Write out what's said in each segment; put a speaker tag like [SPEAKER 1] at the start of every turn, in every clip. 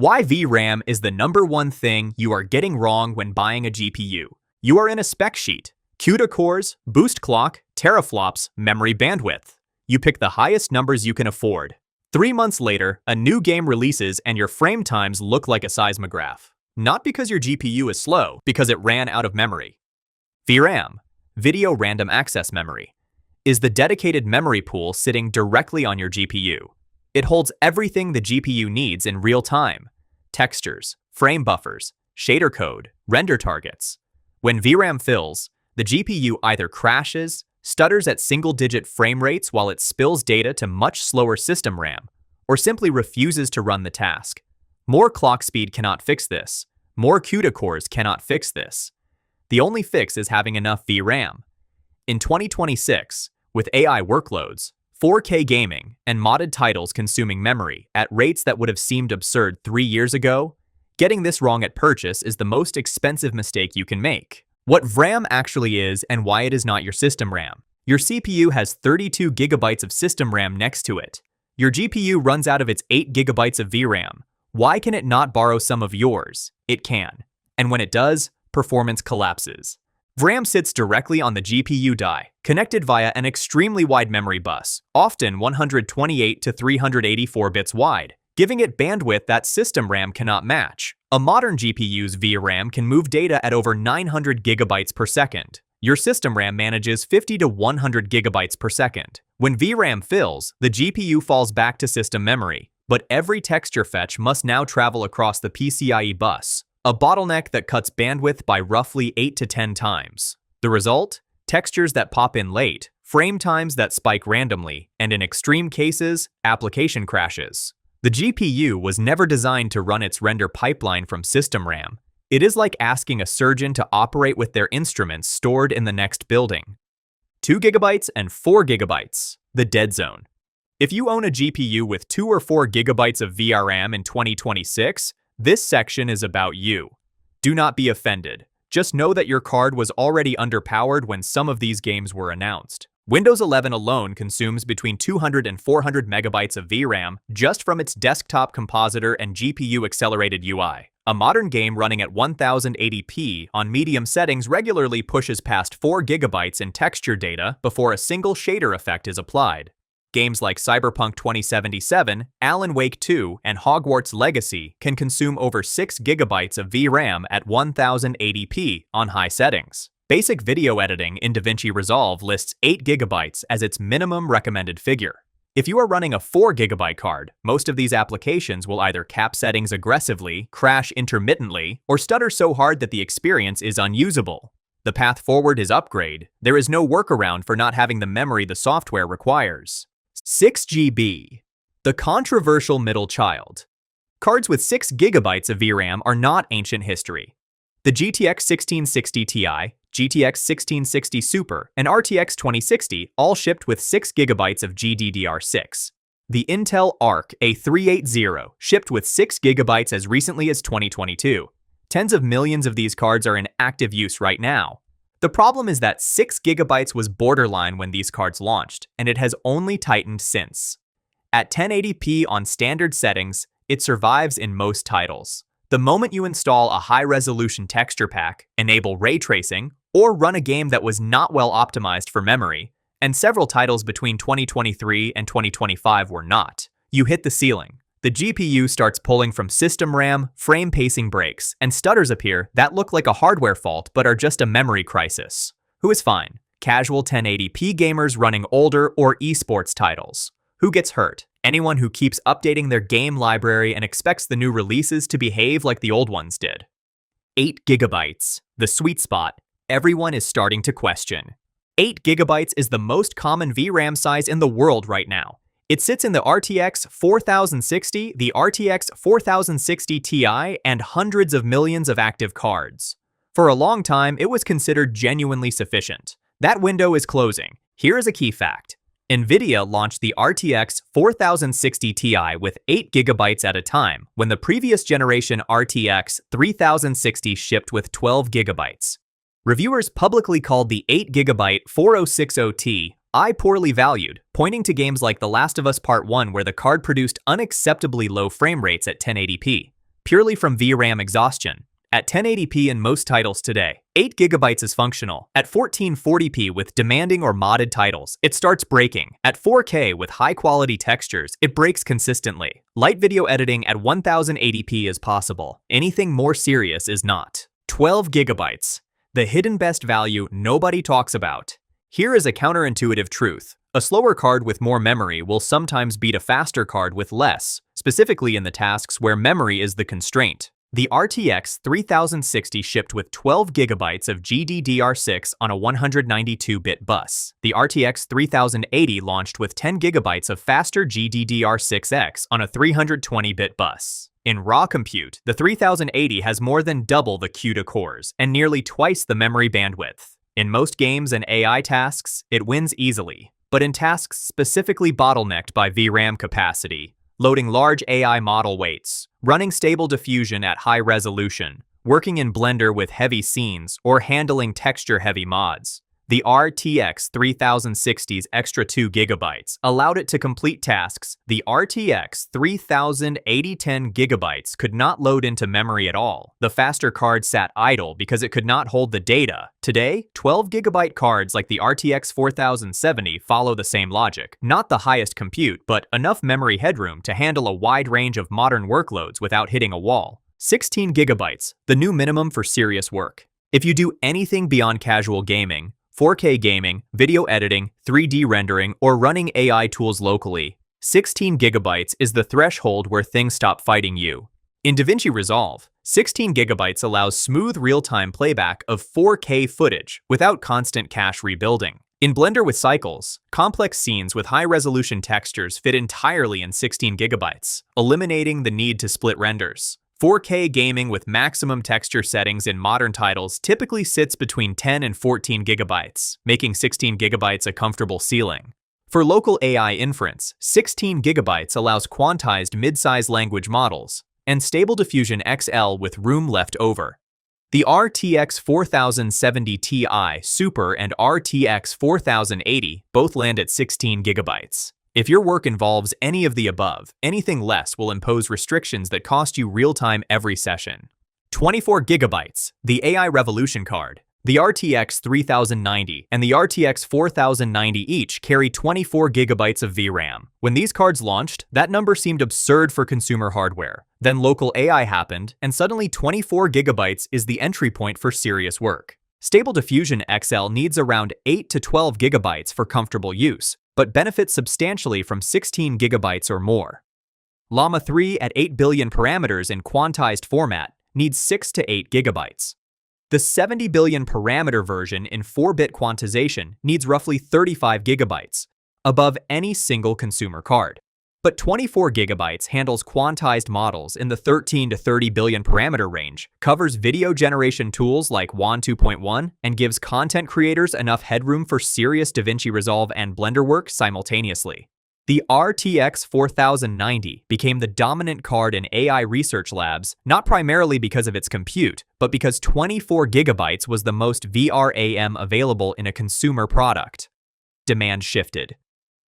[SPEAKER 1] Why VRAM is the #1 thing you are getting wrong when buying a GPU. You are in a spec sheet. CUDA cores, boost clock, teraflops, memory bandwidth. You pick the highest numbers you can afford. 3 months later, a new game releases and your frame times look like a seismograph. Not because your GPU is slow, because it ran out of memory. VRAM, Video Random Access Memory, is the dedicated memory pool sitting directly on your GPU. It holds everything the GPU needs in real time: textures, frame buffers, shader code, render targets. When VRAM fills, the GPU either crashes, stutters at single-digit frame rates while it spills data to much slower system RAM, or simply refuses to run the task. More clock speed cannot fix this. More CUDA cores cannot fix this. The only fix is having enough VRAM. In 2026, with AI workloads, 4K gaming, and modded titles consuming memory at rates that would have seemed absurd 3 years ago, getting this wrong at purchase is the most expensive mistake you can make. What VRAM actually is and why it is not your system RAM. Your CPU has 32 gigabytes of system RAM next to it. Your GPU runs out of its 8 gigabytes of VRAM. Why can it not borrow some of yours? It can. And when it does, performance collapses. VRAM sits directly on the GPU die, connected via an extremely wide memory bus, often 128 to 384 bits wide, giving it bandwidth that system RAM cannot match. A modern GPU's VRAM can move data at over 900 gigabytes per second. Your system RAM manages 50 to 100 gigabytes per second. When VRAM fills, the GPU falls back to system memory, but every texture fetch must now travel across the PCIe bus, a bottleneck that cuts bandwidth by roughly 8 to 10 times. The result? Textures that pop in late, frame times that spike randomly, and in extreme cases, application crashes. The GPU was never designed to run its render pipeline from system RAM. It is like asking a surgeon to operate with their instruments stored in the next building. 2 gigabytes and 4 gigabytes, the dead zone. If you own a GPU with 2 or 4 gigabytes of VRAM in 2026, this section is about you. Do not be offended. Just know that your card was already underpowered when some of these games were announced. Windows 11 alone consumes between 200 and 400 megabytes of VRAM just from its desktop compositor and GPU-accelerated UI. A modern game running at 1080p on medium settings regularly pushes past 4 gigabytes in texture data before a single shader effect is applied. Games like Cyberpunk 2077, Alan Wake 2, and Hogwarts Legacy can consume over 6 gigabytes of VRAM at 1080p on high settings. Basic video editing in DaVinci Resolve lists 8 gigabytes as its minimum recommended figure. If you are running a 4 gigabyte card, most of these applications will either cap settings aggressively, crash intermittently, or stutter so hard that the experience is unusable. The path forward is upgrade. There is no workaround for not having the memory the software requires. 6 GB. The controversial middle child. Cards with 6 gigabytes of VRAM are not ancient history. The GTX 1660 Ti, GTX 1660 Super, and RTX 2060 all shipped with 6 gigabytes of GDDR6. The Intel Arc A380 shipped with 6 gigabytes as recently as 2022. Tens of millions of these cards are in active use right now. The problem is that 6 gigabytes was borderline when these cards launched, and it has only tightened since. At 1080p on standard settings, it survives in most titles. The moment you install a high-resolution texture pack, enable ray tracing, or run a game that was not well optimized for memory, and several titles between 2023 and 2025 were not, you hit the ceiling. The GPU starts pulling from system RAM, frame pacing breaks, and stutters appear that look like a hardware fault but are just a memory crisis. Who is fine? Casual 1080p gamers running older or esports titles. Who gets hurt? Anyone who keeps updating their game library and expects the new releases to behave like the old ones did. 8 gigabytes, the sweet spot, everyone is starting to question. 8 gigabytes is the most common VRAM size in the world right now. It sits in the RTX 4060, the RTX 4060 Ti, and hundreds of millions of active cards. For a long time, it was considered genuinely sufficient. That window is closing. Here is a key fact. NVIDIA launched the RTX 4060 Ti with 8 gigabytes at a time, when the previous generation RTX 3060 shipped with 12 gigabytes. Reviewers publicly called the 8 gigabyte 4060 Ti poorly valued, pointing to games like The Last of Us Part 1 where the card produced unacceptably low frame rates at 1080p. purely from VRAM exhaustion. At 1080p in most titles today, 8GB is functional. At 1440p with demanding or modded titles, it starts breaking. At 4K with high-quality textures, it breaks consistently. Light video editing at 1080p is possible. Anything more serious is not. 12GB. The hidden best value nobody talks about. Here is a counterintuitive truth. A slower card with more memory will sometimes beat a faster card with less, specifically in the tasks where memory is the constraint. The RTX 3060 shipped with 12GB of GDDR6 on a 192-bit bus. The RTX 3080 launched with 10GB of faster GDDR6X on a 320-bit bus. In raw compute, the 3080 has more than double the CUDA cores and nearly twice the memory bandwidth. In most games and AI tasks, it wins easily. But in tasks specifically bottlenecked by VRAM capacity, loading large AI model weights, running stable diffusion at high resolution, working in Blender with heavy scenes, or handling texture-heavy mods, the RTX 3060's extra 2GB allowed it to complete tasks the RTX 3080 10GB could not load into memory at all. The faster card sat idle because it could not hold the data. Today, 12GB cards like the RTX 4070 follow the same logic. Not the highest compute, but enough memory headroom to handle a wide range of modern workloads without hitting a wall. 16GB, the new minimum for serious work. If you do anything beyond casual gaming, 4K gaming, video editing, 3D rendering, or running AI tools locally, 16GB is the threshold where things stop fighting you. In DaVinci Resolve, 16GB allows smooth real-time playback of 4K footage without constant cache rebuilding. In Blender with cycles, complex scenes with high-resolution textures fit entirely in 16GB, eliminating the need to split renders. 4K gaming with maximum texture settings in modern titles typically sits between 10 and 14GB, making 16GB a comfortable ceiling. For local AI inference, 16GB allows quantized mid-size language models and Stable Diffusion XL with room left over. The RTX 4070 Ti Super and RTX 4080 both land at 16GB. If your work involves any of the above, anything less will impose restrictions that cost you real-time every session. 24GB, the AI Revolution card. The RTX 3090 and the RTX 4090 each carry 24GB of VRAM. When these cards launched, that number seemed absurd for consumer hardware. Then local AI happened, and suddenly 24GB is the entry point for serious work. Stable Diffusion XL needs around 8 to 12GB for comfortable use, but benefits substantially from 16GB or more. Llama 3 at 8 billion parameters in quantized format needs 6 to 8GB. The 70 billion parameter version in 4-bit quantization needs roughly 35GB, above any single consumer card. But 24GB handles quantized models in the 13 to 30 billion parameter range, covers video generation tools like WAN 2.1, and gives content creators enough headroom for serious DaVinci Resolve and Blender work simultaneously. The RTX 4090 became the dominant card in AI research labs, not primarily because of its compute, but because 24GB was the most VRAM available in a consumer product. Demand shifted.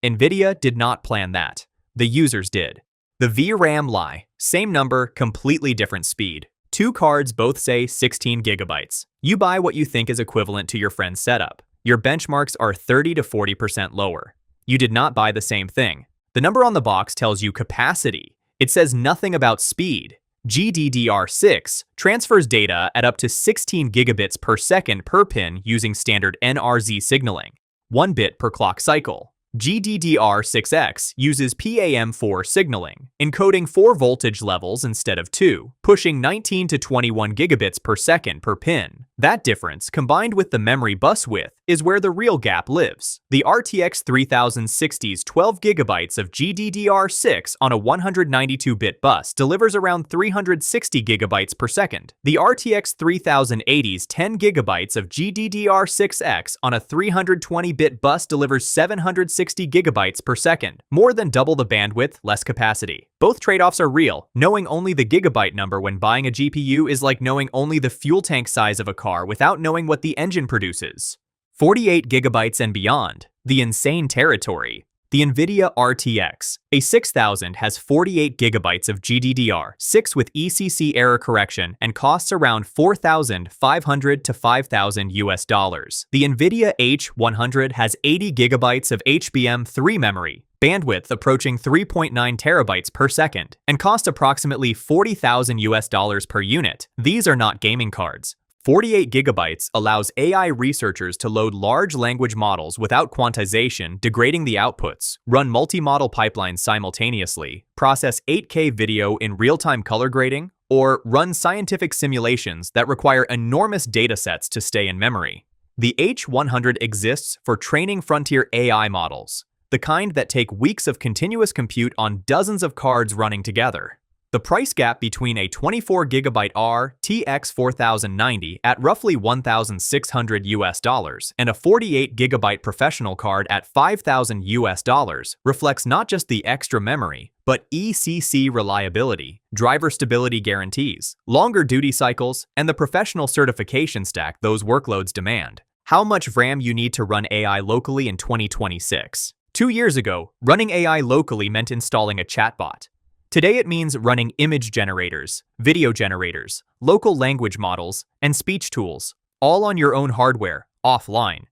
[SPEAKER 1] NVIDIA did not plan that. The users did. The VRAM lie. Same number, completely different speed. Two cards both say 16GB. You buy what you think is equivalent to your friend's setup. Your benchmarks are 30 to 40% lower. You did not buy the same thing. The number on the box tells you capacity. It says nothing about speed. GDDR6 transfers data at up to 16 gigabits per second per pin using standard NRZ signaling, 1 bit per clock cycle. GDDR6X uses PAM4 signaling, encoding 4 voltage levels instead of 2, pushing 19 to 21 gigabits per second per pin. That difference, combined with the memory bus width, is where the real gap lives. The RTX 3060's 12 gigabytes of GDDR6 on a 192-bit bus delivers around 360 gigabytes per second. The RTX 3080's 10 gigabytes of GDDR6X on a 320-bit bus delivers 760 gigabytes per second, more than double the bandwidth, less capacity. Both trade-offs are real. Knowing only the gigabyte number when buying a GPU is like knowing only the fuel tank size of a car without knowing what the engine produces. 48 gigabytes and beyond, the insane territory. The NVIDIA RTX A6000 has 48 gigabytes of GDDR6 with ECC error correction and costs around $4,500 to $5,000. The NVIDIA H100 has 80 gigabytes of HBM3 memory, bandwidth approaching 3.9 terabytes per second, and cost approximately $40,000 per unit. These are not gaming cards. 48 gigabytes allows AI researchers to load large language models without quantization, degrading the outputs, run multi-model pipelines simultaneously, process 8K video in real-time color grading, or run scientific simulations that require enormous datasets to stay in memory. The H100 exists for training frontier AI models, the kind that take weeks of continuous compute on dozens of cards running together. The price gap between a 24GB RTX 4090 at roughly $1,600 and a 48GB professional card at $5,000 reflects not just the extra memory, but ECC reliability, driver stability guarantees, longer duty cycles, and the professional certification stack those workloads demand. How much VRAM you need to run AI locally in 2026? 2 years ago, running AI locally meant installing a chatbot. Today it means running image generators, video generators, local language models, and speech tools, all on your own hardware, offline.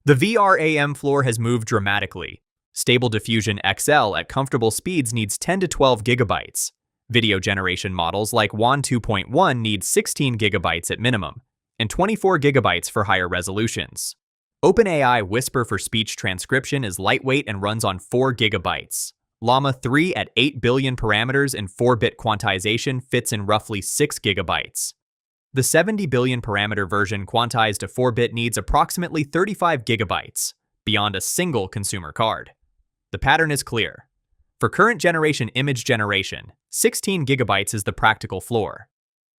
[SPEAKER 1] The VRAM floor has moved dramatically. Stable Diffusion XL at comfortable speeds needs 10 to 12 gigabytes. Video generation models like WAN 2.1 need 16 gigabytes at minimum, and 24 gigabytes for higher resolutions. OpenAI Whisper for speech transcription is lightweight and runs on 4 gigabytes. Llama 3 at 8 billion parameters and 4-bit quantization fits in roughly 6 gigabytes. The 70 billion parameter version quantized to 4-bit needs approximately 35 gigabytes, beyond a single consumer card. The pattern is clear. For current generation image generation, 16 gigabytes is the practical floor.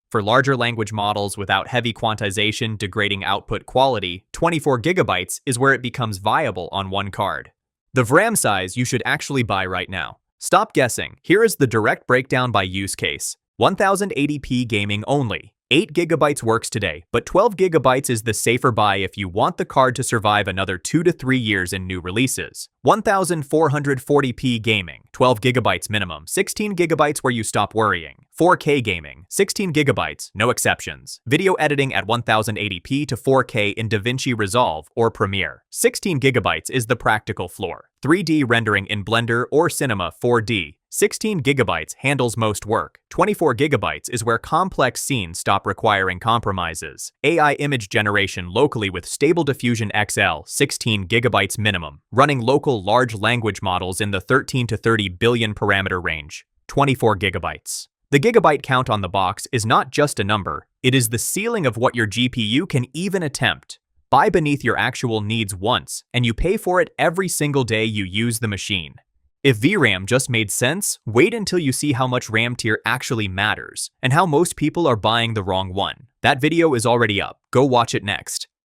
[SPEAKER 1] For larger language models without heavy quantization degrading output quality, 24 gigabytes is where it becomes viable on one card. The VRAM size you should actually buy right now. Stop guessing. Here is the direct breakdown by use case. 1080p gaming only. 8 gigabytes works today, but 12 gigabytes is the safer buy if you want the card to survive another 2 to 3 years in new releases. 1440p gaming, 12 gigabytes minimum, 16 gigabytes where you stop worrying. 4K gaming, 16 gigabytes, no exceptions. Video editing at 1080p to 4K in DaVinci Resolve or Premiere, 16 gigabytes is the practical floor. 3D rendering in Blender or Cinema 4D, 16 gigabytes handles most work. 24 gigabytes is where complex scenes stop requiring compromises. AI image generation locally with Stable Diffusion XL, 16 gigabytes minimum. Running local large language models in the 13 to 30 billion parameter range, 24 gigabytes. The gigabyte count on the box is not just a number, it is the ceiling of what your GPU can even attempt. Buy beneath your actual needs once, and you pay for it every single day you use the machine. If VRAM just made sense, wait until you see how much RAM tier actually matters, and how most people are buying the wrong one. That video is already up, go watch it next.